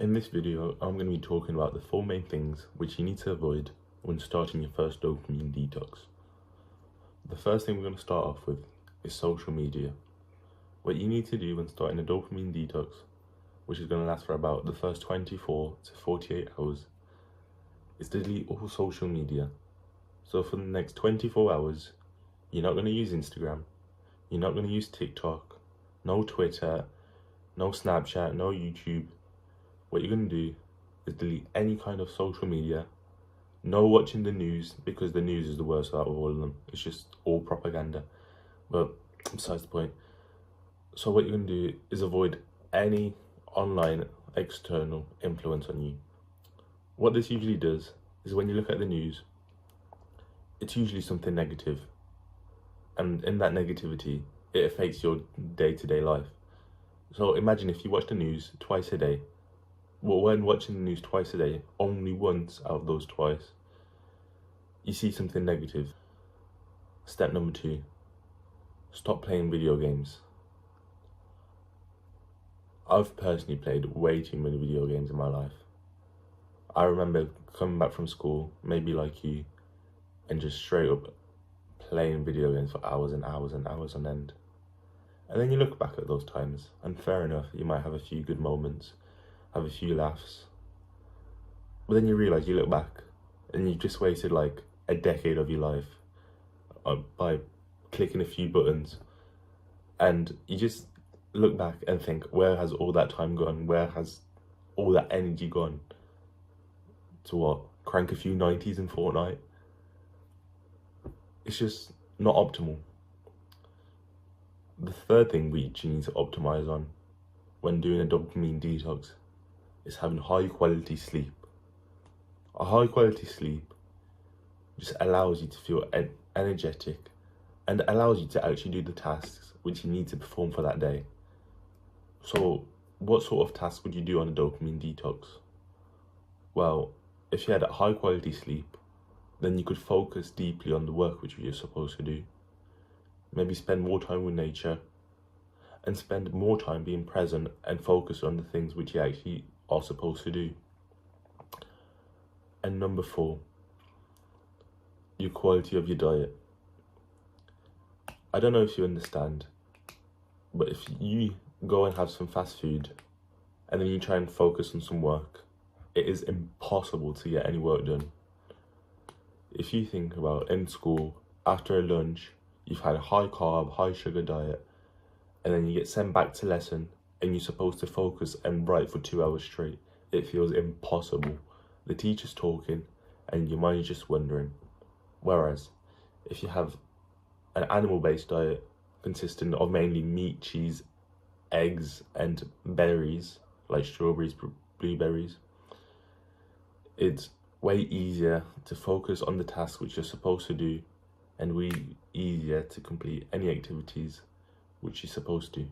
In this video, I'm going to be talking about the 4 main things which you need to avoid when starting your first dopamine detox. The first thing we're going to start off with is social media. What you need to do when starting a dopamine detox, which is going to last for about the first 24 to 48 hours, is to delete all social media. So for the next 24 hours, you're not going to use Instagram, you're not going to use TikTok, no Twitter, no Snapchat, no YouTube. What you're going to do is delete any kind of social media. No watching the news, because the news is the worst out of all of them. It's just all propaganda. But besides the point. So what you're going to do is avoid any online external influence on you. What this usually does is when you look at the news, it's usually something negative. And in that negativity, it affects your day-to-day life. So imagine if you watch the news twice a day. Well, when watching the news twice a day, only once out of those twice, you see something negative. Step number 2, stop playing video games. I've personally played way too many video games in my life. I remember coming back from school, maybe like you, and just straight up playing video games for hours and hours and hours on end. And then you look back at those times, and fair enough, you might have a few good moments, have a few laughs, but then you realise, you look back and you've just wasted like a decade of your life by clicking a few buttons, and you just look back and think, where has all that time gone? Where has all that energy gone? To what? Crank a few 90s in Fortnite? It's just not optimal. The third thing which you need to optimize on when doing a dopamine detox is having high quality sleep. A high quality sleep just allows you to feel energetic and allows you to actually do the tasks which you need to perform for that day. So what sort of tasks would you do on a dopamine detox? Well, if you had a high quality sleep, then you could focus deeply on the work which you're supposed to do. Maybe spend more time with nature and spend more time being present and focused on the things which you actually are supposed to do. And number 4, your quality of your diet. I don't know if you understand, but if you go and have some fast food and then you try and focus on some work, it is impossible to get any work done. If you think about in school, after a lunch, you've had a high carb, high sugar diet, and then you get sent back to lesson and you're supposed to focus and write for 2 hours straight. It feels impossible. The teacher's talking and your mind is just wandering. Whereas, if you have an animal-based diet consisting of mainly meat, cheese, eggs, and berries, like strawberries, blueberries, it's way easier to focus on the task which you're supposed to do and way easier to complete any activities which you're supposed to.